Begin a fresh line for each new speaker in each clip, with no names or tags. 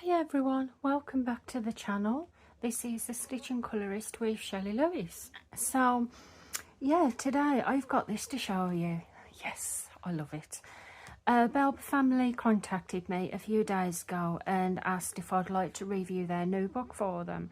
Hi everyone, welcome back to the channel. This is the Stitch and Colourist with Shelley Lewis. So yeah, today I've got this to show you. Yes, I love it. Belba family contacted me a few days ago and asked if I'd like to review their new book for them.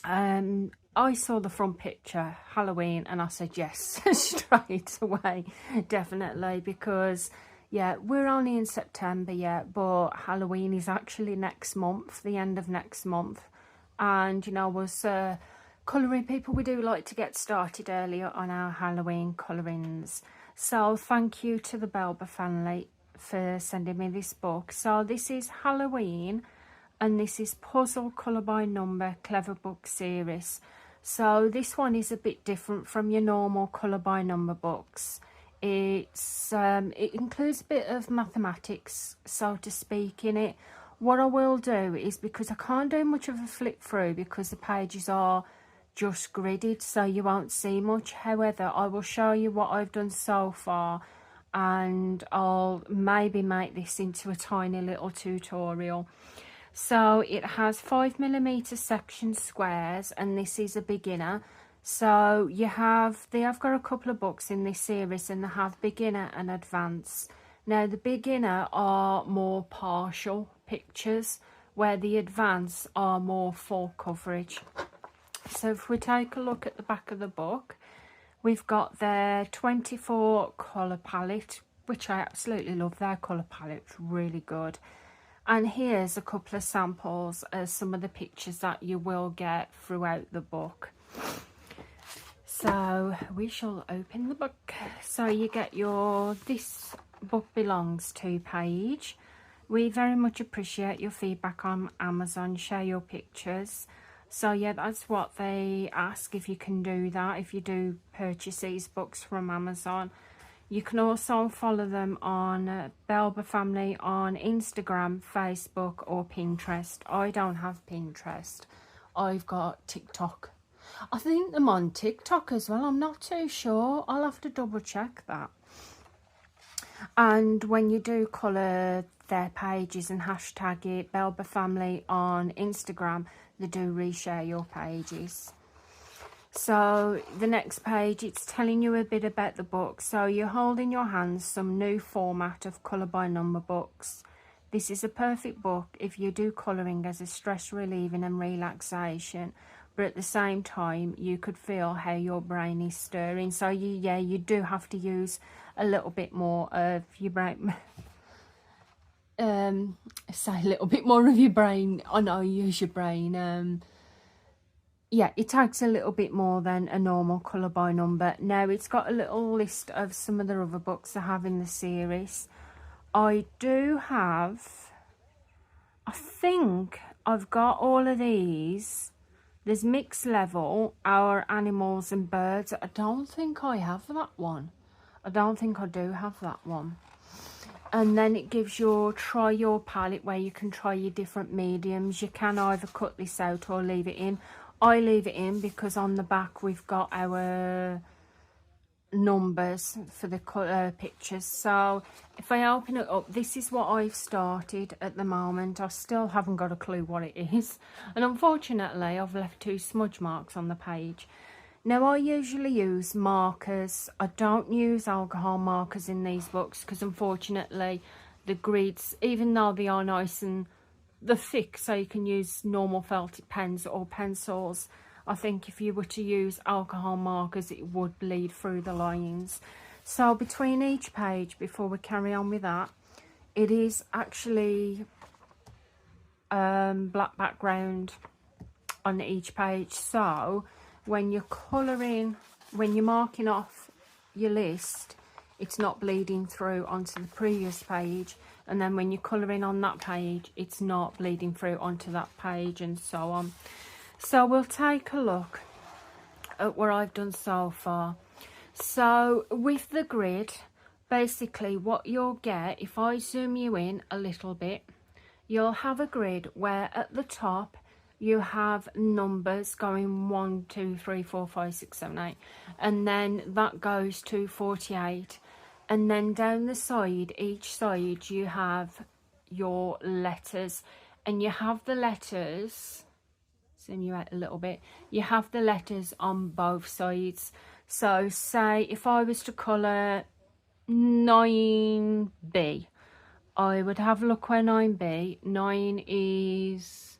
I saw the front picture, Halloween, and I said yes straight away, definitely, because yeah, we're only in September yet, but Halloween is actually next month, the end of next month. And you know, as colouring people, we do like to get started earlier on our Halloween colourings. So thank you to the Belba family for sending me this book. So this is Halloween, and this is Puzzle Colour by Number Clever Book series. So this one is a bit different from your normal colour by number books. It includes a bit of mathematics, so to speak, in it. What I will do is, because I can't do much of a flip through because the pages are just gridded, so you won't see much. However, I will show you what I've done so far, and I'll maybe make this into a tiny little tutorial. So it has 5mm section squares, and this is a beginner. So they have got a couple of books in this series, and they have beginner and advanced. Now the beginner are more partial pictures, where the advanced are more full coverage. So if we take a look at the back of the book, we've got their 24 colour palette, which I absolutely love. Their colour palette's really good. And here's a couple of samples of some of the pictures that you will get throughout the book. So we shall open the book. So you get your "This book belongs to" page. We very much appreciate your feedback on Amazon. Share your pictures. So yeah, that's what they ask, if you can do that, if you do purchase these books from Amazon. You can also follow them on Belba Family on Instagram, Facebook or Pinterest. I don't have Pinterest. I've got TikTok. I think I'm on TikTok as well. I'm not too sure. I'll have to double check that. And when you do colour their pages and hashtag it, Belba Family on Instagram, they do reshare your pages. So the next page, it's telling you a bit about the book. So you hold in your hands some new format of colour by number books. This is a perfect book if you do colouring as a stress relieving and relaxation, but at the same time you could feel how your brain is stirring. So you do have to use a little bit more of your brain. Say a little bit more of your brain. I know, use your brain. Yeah, it takes a little bit more than a normal colour by number. Now, it's got a little list of some of the other books I have in the series. I do have, I think I've got all of these. There's Mixed Level, Our Animals and Birds. I don't think I have that one. I don't think I do have that one. And then it gives your try your palette, where you can try your different mediums. You can either cut this out or leave it in. I leave it in because on the back we've got our numbers for the pictures. So if I open it up, this is what I've started at the moment. I still haven't got a clue what it is, and unfortunately I've left 2 smudge marks on the page. Now I usually use markers. I don't use alcohol markers in these books because unfortunately the grids, even though they are nice and they're thick, so you can use normal felted pens or pencils, I think if you were to use alcohol markers it would bleed through the lines. So between each page, before we carry on with that, it is actually black background on each page. So when you're colouring, when you're marking off your list, it's not bleeding through onto the previous page, and then when you're colouring on that page, it's not bleeding through onto that page, and so on. So we'll take a look at what I've done so far. So with the grid, basically what you'll get, if I zoom you in a little bit, you'll have a grid where at the top you have numbers going 1, 2, 3, 4, 5, 6, 7, 8, and then that goes to 48. And then down the side, each side, you have your letters, and you have the letters, zoom you out a little bit, you have the letters on both sides. So say if I was to colour 9B, I would have a look where 9B, 9 is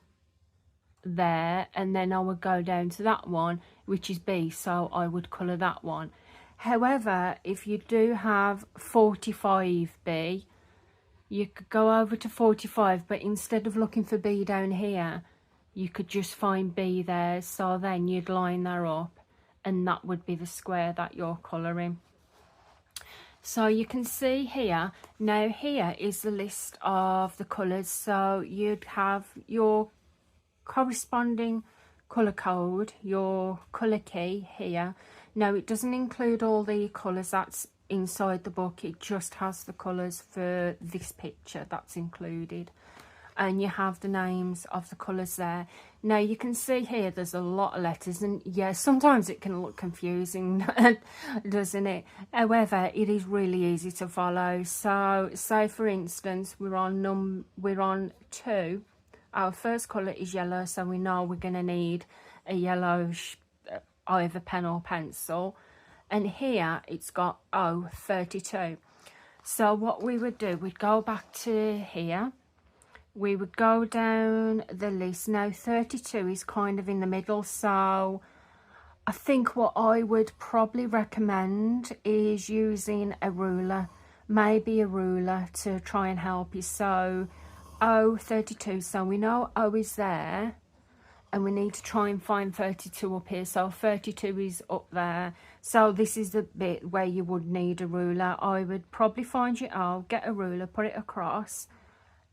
there, and then I would go down to that one, which is B, so I would colour that one. However, if you do have 45B, you could go over to 45, but instead of looking for B down here, you could just find B there, so then you'd line that up, and that would be the square that you're colouring. So you can see here, now here is the list of the colours, so you'd have your corresponding colour code, your colour key here. Now it doesn't include all the colours that's inside the book, it just has the colours for this picture that's included, and you have the names of the colours there. Now you can see here there's a lot of letters, and yeah, sometimes it can look confusing, doesn't it? However, it is really easy to follow. So say for instance we're on 2. Our first colour is yellow, so we know we're going to need a yellow either pen or pencil, and here it's got 32. So what we would do, we'd go back to here, we would go down the list. Now 32 is kind of in the middle, so I think what I would probably recommend is using a ruler, maybe a ruler, to try and help you. So 32, so we know O is there, and we need to try and find 32 up here. So 32 is up there, so this is the bit where you would need a ruler. I would probably find your O, get a ruler, put it across,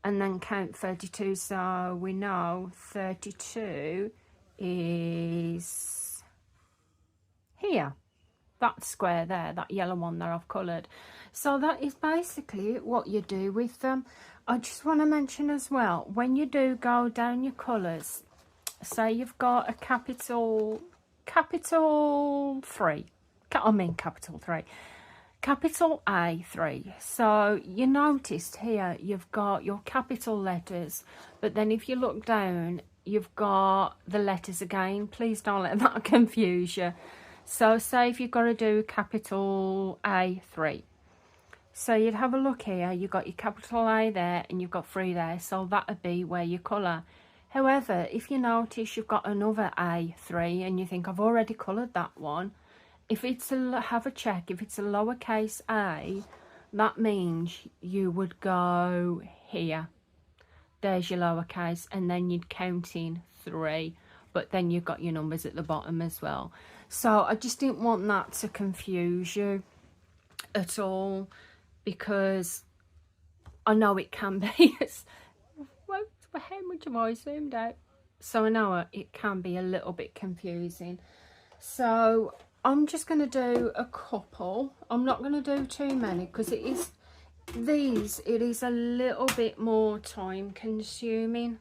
and then count 32. So we know 32 is here, that square there, that yellow one that I've coloured. So that is basically what you do with them. I just want to mention as well, when you do go down your colours, say you've got a capital 3, capital A3. So you noticed here you've got your capital letters, but then if you look down, you've got the letters again. Please don't let that confuse you. So say if you've got to do capital A3, so you'd have a look here, you've got your capital A there and you've got 3 there, so that would be where you colour. However, if you notice you've got another A3 and you think I've already coloured that one, if it's have a check, if it's a lowercase a, that means you would go here, there's your lowercase, and then you'd count in 3, but then you've got your numbers at the bottom as well. So I just didn't want that to confuse you at all, because I know it can be. How much have I zoomed out? So I know it can be a little bit confusing. So I'm just going to do a couple. I'm not going to do too many, because it is a little bit more time consuming.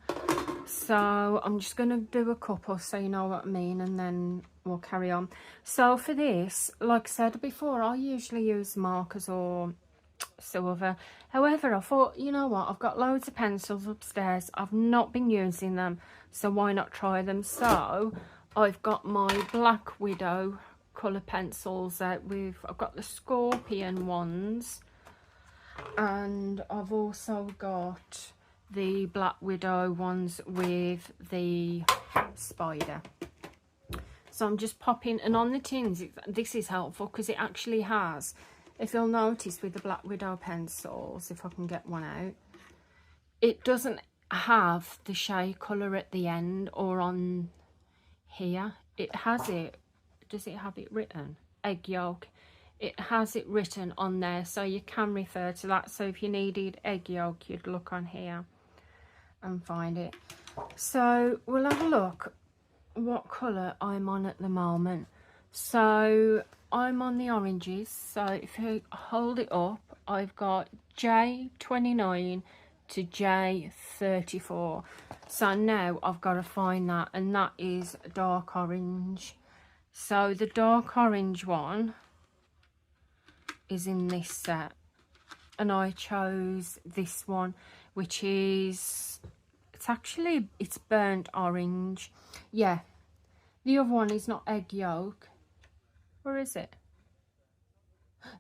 So I'm just going to do a couple so you know what I mean, and then we'll carry on. So for this, like I said before, I usually use markers or silver. However, I thought, you know what, I've got loads of pencils upstairs, I've not been using them, so why not try them? So I've got my Black Widow colour pencils out with, I've got the Scorpion ones, and I've also got the Black Widow ones with the spider. So I'm just popping, and on the tins, this is helpful because it actually has, if you'll notice with the Black Widow pencils, if I can get one out, it doesn't have the shade colour at the end or on here. It has it, does it have it written? Egg yolk. It has it written on there, so you can refer to that. So if you needed egg yolk, you'd look on here and find it. So we'll have a look what colour I'm on at the moment. So I'm on the oranges, so if you hold it up, I've got J29 to J34. So now I've got to find that, and that is dark orange. So the dark orange one is in this set, and I chose this one, which is, it's burnt orange. Yeah, the other one is not egg yolk, or is it?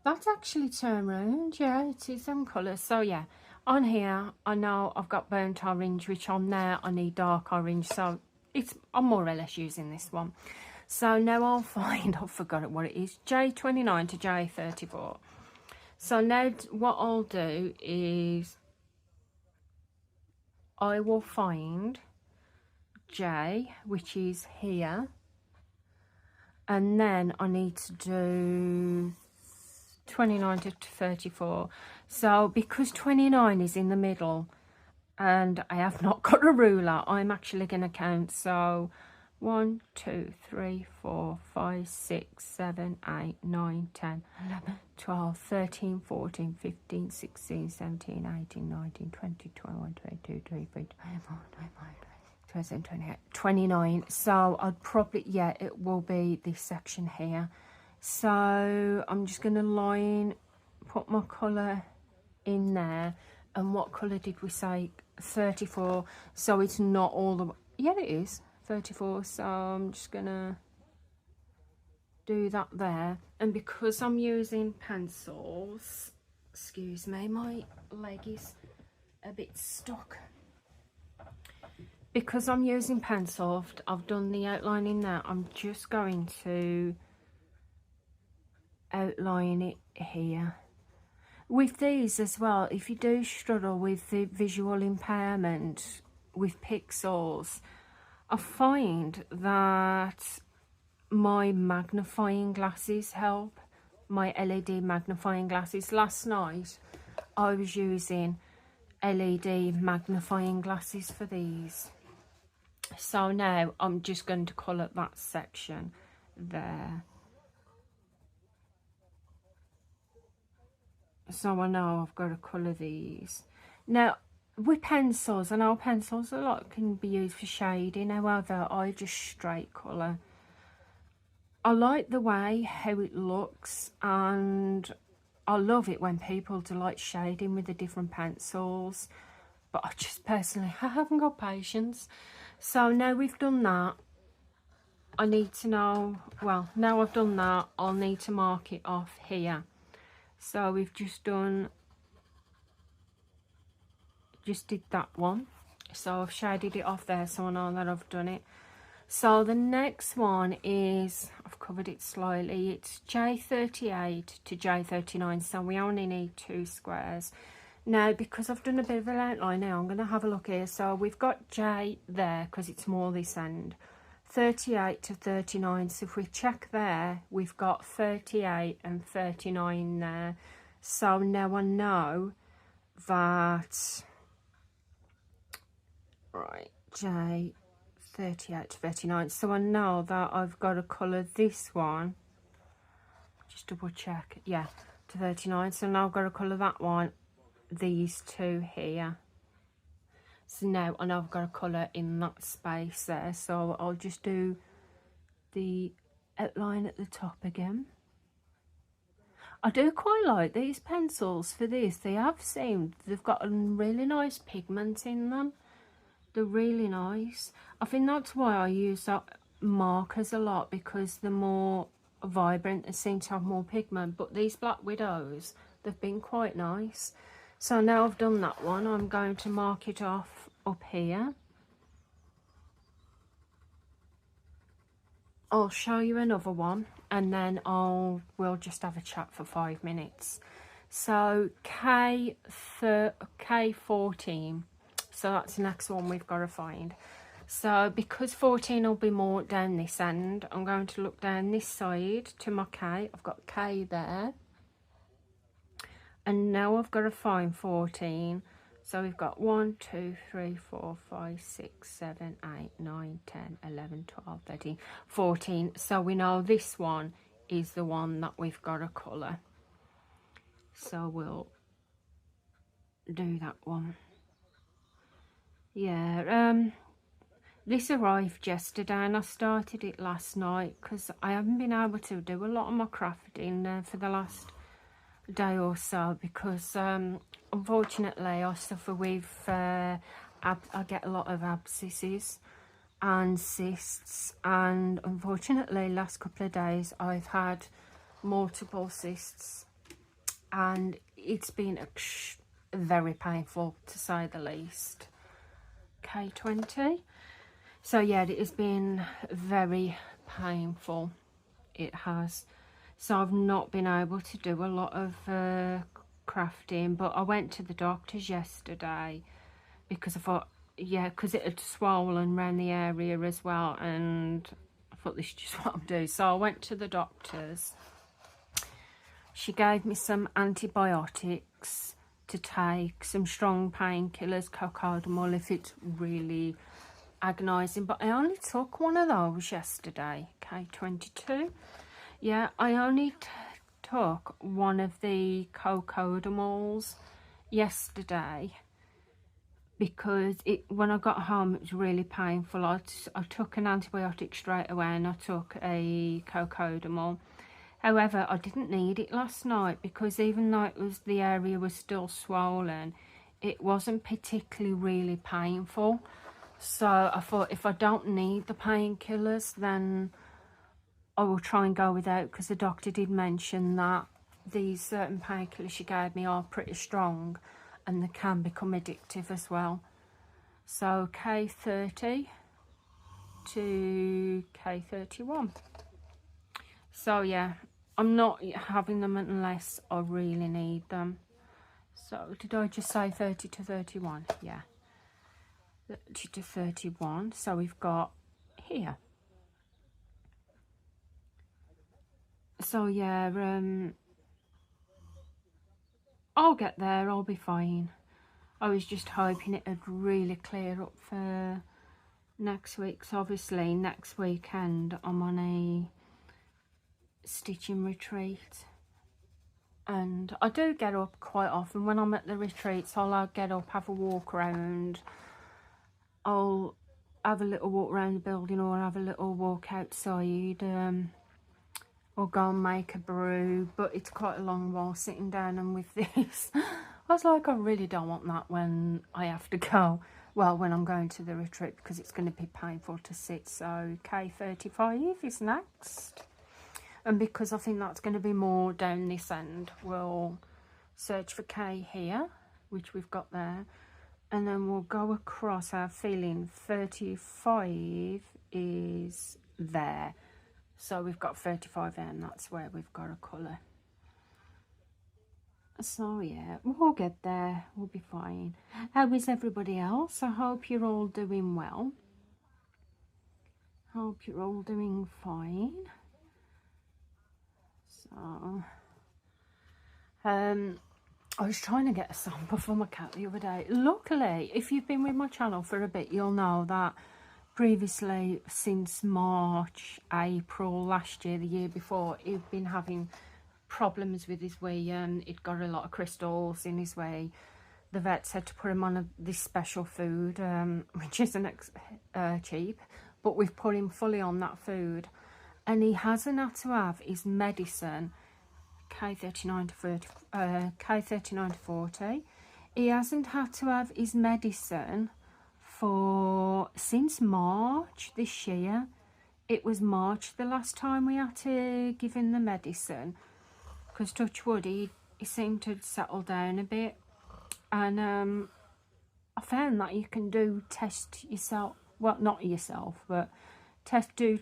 That's actually turned round. Yeah, it is them colours. So yeah, on here I know I've got burnt orange, which on there I need dark orange, so I'm more or less using this one. So now I'll find, I've forgotten what it is, J29 to J34. So now what I'll do is I will find J, which is here, and then I need to do 29 to 34. So because 29 is in the middle and I have not got a ruler, I'm actually going to count. So 1, 2, 3, 4, 5, 6, 7, 8, 9, 10, 11, 12, 13, 14, 15, 16, 17, 18, 19, 20, 21, 22, 23, 24, 25, 27, 28, 29. So I'd probably, yeah, it will be this section here. So I'm just going to put my colour in there. And what colour did we say? 34. So it's not all the, yeah, it is 34. So I'm just going to do that there. And because I'm using pencils, excuse me, my leg is a bit stuck. Because I'm using pencil, I've done the outlining there. I'm just going to outline it here. With these as well, if you do struggle with the visual impairment with pixels, I find that my magnifying glasses help, my LED magnifying glasses. Last night I was using LED magnifying glasses for these. So now I'm just going to colour that section there. So I know I've got to colour these. Now, with pencils, I know pencils a lot can be used for shading. However, I just straight colour. I like the way how it looks, and I love it when people do like shading with the different pencils. But I just personally, I haven't got patience. So now we've done that, I need to know, well, now I've done that, I'll need to mark it off here. So we've just did that one. So I've shaded it off there, so I know that I've done it. So the next one is, I've covered it slightly, it's J38 to J39, so we only need 2 squares. Now, because I've done a bit of an outline now, I'm going to have a look here. So we've got J there, because it's more this end. 38 to 39, so if we check there, we've got 38 and 39 there. So now I know that, right, J 38 to 39, so I know that I've got to colour this one, just double check, yeah, to 39. So now I've got to colour that one, these two here. So now I know I've got a colour in that space there, so I'll just do the outline at the top again. I do quite like these pencils for this. They've got a really nice pigment in them. They're really nice. I think that's why I use markers a lot, because they're more vibrant, they seem to have more pigment. But these Black Widows, they've been quite nice. So now I've done that one, I'm going to mark it off up here. I'll show you another one, and then we'll just have a chat for 5 minutes. So K14, so that's the next one we've got to find. So because 14 will be more down this end, I'm going to look down this side to my K. I've got K there. And now I've got to find 14. So we've got 1, 2, 3, 4, 5, 6, 7, 8, 9, 10, 11, 12, 13, 14. So we know this one is the one that we've got to colour. So we'll do that one. Yeah, this arrived yesterday and I started it last night because I haven't been able to do a lot of my crafting for the last day or so, because unfortunately I suffer with I get a lot of abscesses and cysts, and unfortunately last couple of days I've had multiple cysts, and it's been very painful to say the least. K20. So yeah, it has been very painful, it has. So I've not been able to do a lot of crafting, but I went to the doctor's yesterday because I thought, yeah, because it had swollen around the area as well, and I thought this is just what I'm doing. So I went to the doctor's. She gave me some antibiotics to take, some strong painkillers, cocodamol if it's really agonising, but I only took one of those yesterday, K22. Yeah, I only took one of the cocodamols yesterday because when I got home it was really painful. I took an antibiotic straight away and I took a cocodamol. However, I didn't need it last night because even though the area was still swollen, it wasn't particularly really painful. So I thought if I don't need the painkillers, then I will try and go without, because the doctor did mention that these certain painkillers she gave me are pretty strong and they can become addictive as well. So K30 to K31. So yeah, I'm not having them unless I really need them. So did I just say 30 to 31? Yeah, 30 to 31. So we've got here. So yeah, I'll get there, I'll be fine. I was just hoping it would really clear up for next week. So obviously next weekend I'm on a stitching retreat, and I do get up quite often when I'm at the retreats. I'll get up, have a walk around, I'll have a little walk around the building, or have a little walk outside, or go and make a brew, but it's quite a long while sitting down. And with this I was like, I really don't want that when I have to go, well, when I'm going to the retreat, because it's going to be painful to sit. So K35 is next, and because I think that's going to be more down this end, we'll search for K here, which we've got there, and then we'll go across our feeling. 35 is there, so we've got 35 there, and that's where we've got a colour. So yeah, we'll get there, we'll be fine. How is everybody else? I hope you're all doing well. Hope you're all doing fine. So I was trying to get a sample for my cat the other day. Luckily, if you've been with my channel for a bit, you'll know that previously, since March, April last year, the year before, he'd been having problems with his wee. He'd got a lot of crystals in his wee. The vets had to put him on this special food, which isn't cheap, but we've put him fully on that food, and he hasn't had to have his medicine, K39 to 30, K39 to 40. He hasn't had to have his medicine since March this year. It was March the last time we had to give him the medicine, because touch wood, he seemed to settle down a bit. And I found that you can test yourself, well, not yourself, but do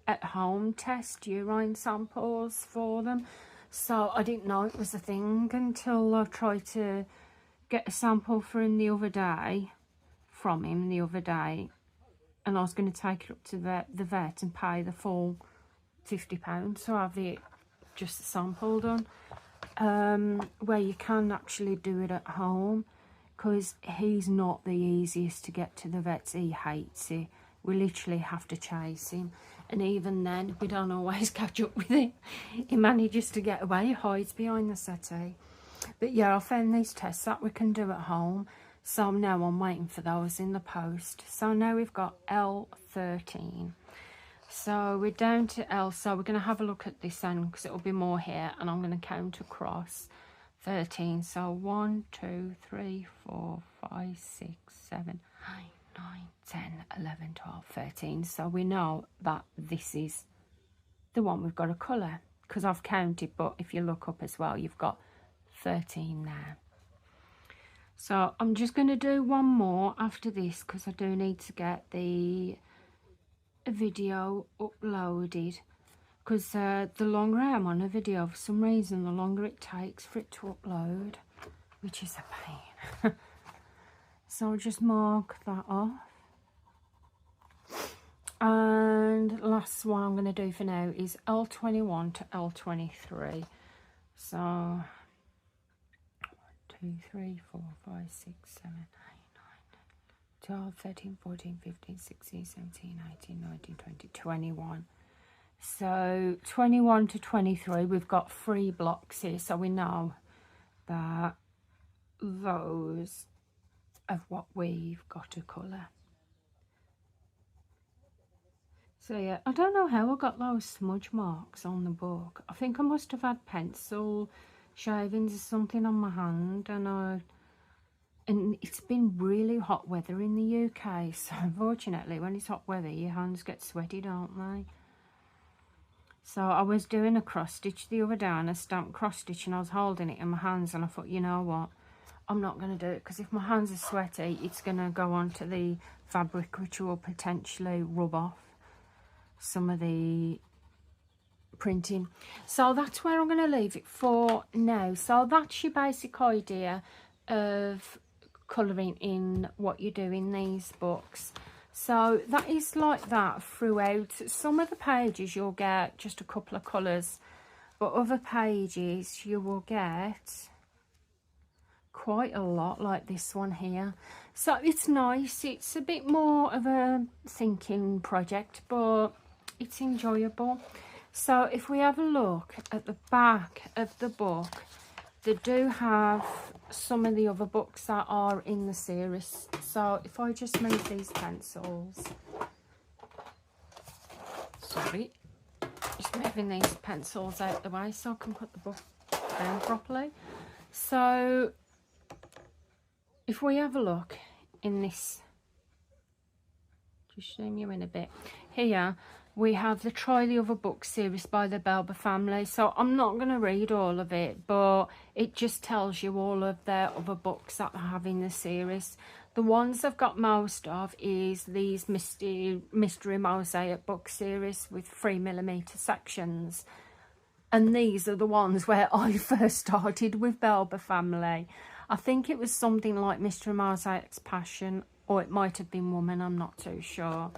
at home test urine samples for them. So I didn't know it was a thing until I tried to get a sample for him the other day, and I was going to take it up to the vet and pay the full £50 to have it just a sample done, where you can actually do it at home, because he's not the easiest to get to the vets. He hates it. We literally have to chase him, and even then we don't always catch up with him. He manages to get away, he hides behind the settee. But yeah, I found these tests that we can do at home, so now I'm waiting for those in the post. So now we've got L13. So we're down to L, so we're going to have a look at this end because it'll be more here, and I'm going to count across. 13. So 1, 2, 3, 4, 5, 6, 7, 8, 9, 10, 11, 12, 13. So we know that this is the one we've got to colour, because I've counted, but if you look up as well, you've got 13 there. So I'm just going to do one more after this, because I do need to get the video uploaded, because the longer I am on a video, for some reason, the longer it takes for it to upload, which is a pain. So I'll just mark that off. And last one I'm going to do for now is L21 to L23. So 1, 2, 3, 4, 5, 6, 7, 8, 9, 12, 13, 14, 15, 16, 17, 18, 19, 20, 21. So 21 to 23, we've got 3 blocks here, so we know that those of what we've got to colour. So yeah, I don't know how I got those smudge marks on the book. I think I must have had pencil shavings or something on my hand, and it's been really hot weather in the UK, so unfortunately when it's hot weather your hands get sweaty, don't they? So I was doing a cross stitch the other day, and a stamped cross stitch, and I was holding it in my hands, and I thought, you know what, I'm not going to do it, because if my hands are sweaty it's going to go onto the fabric, which will potentially rub off some of the printing. So that's where I'm going to leave it for now. So that's your basic idea of colouring in what you do in these books. So that is like that throughout. Some of the pages you'll get just a couple of colours, but other pages you will get quite a lot, like this one here. So it's nice. It's a bit more of a thinking project, but it's enjoyable. So if we have a look at the back of the book, they do have some of the other books that are in the series. So if I just move these pencils, sorry, just moving these pencils out the way so I can put the book down properly. So if we have a look in this, just zoom you in a bit, here we have the Try the Other Book series by the Belba family. So I'm not going to read all of it, but it just tells you all of their other books that they have in the series. The ones I've got most of is these mystery mosaic book series with 3mm sections. And these are the ones where I first started with Belba family. I think it was something like Mystery Mosaic's Passion, or it might have been Woman, I'm not too sure.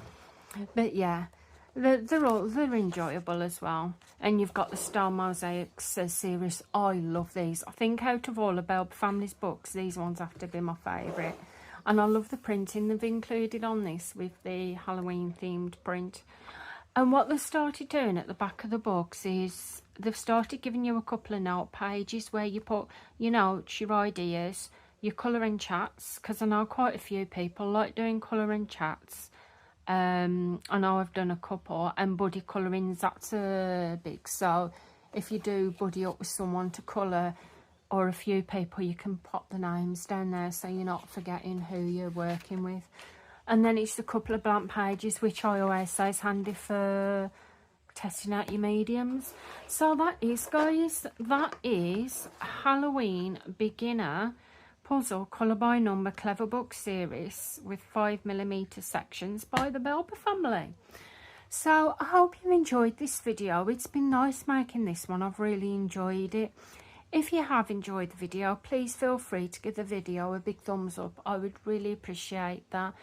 But yeah, they're enjoyable as well. And you've got the Star Mosaics series. I love these. I think out of all of Belba family's books, these ones have to be my favourite. And I love the printing they've included on this with the Halloween themed print. And what they've started doing at the back of the books is they've started giving you a couple of note pages where you put your notes, your ideas, your colouring chats, because I know quite a few people like doing colouring chats. I know I've done a couple, and buddy colourings, that's big. So if you do buddy up with someone to colour, or a few people, you can pop the names down there so you're not forgetting who you're working with. And then it's a couple of blank pages, which I always say is handy for testing out your mediums. So that is, guys, that is Halloween Beginner Puzzle Colour by Number Clever Book series with 5mm sections by the Belba family. So I hope you enjoyed this video. It's been nice making this one. I've really enjoyed it. If you have enjoyed the video, please feel free to give the video a big thumbs up. I would really appreciate that.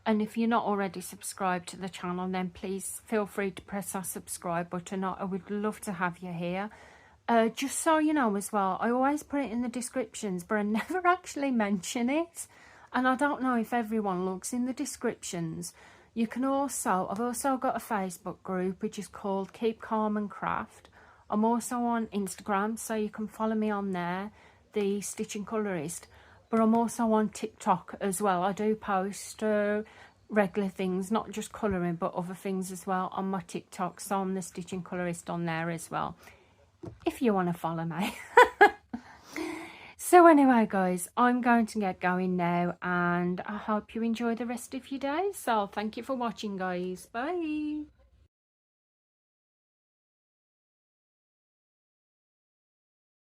And if you're not already subscribed to the channel, then please feel free to press that subscribe button. I would love to have you here. Just so you know as well, I always put it in the descriptions, but I never actually mention it. And I don't know if everyone looks in the descriptions. You can also, I've also got a Facebook group which is called Keep Calm and Craft. I'm also on Instagram, so you can follow me on there, the Stitching Colourist. But I'm also on TikTok as well. I do post regular things, not just colouring, but other things as well on my TikTok. So I'm the Stitching Colourist on there as well, if you want to follow me. So anyway, guys, I'm going to get going now, and I hope you enjoy the rest of your day. So thank you for watching, guys. Bye.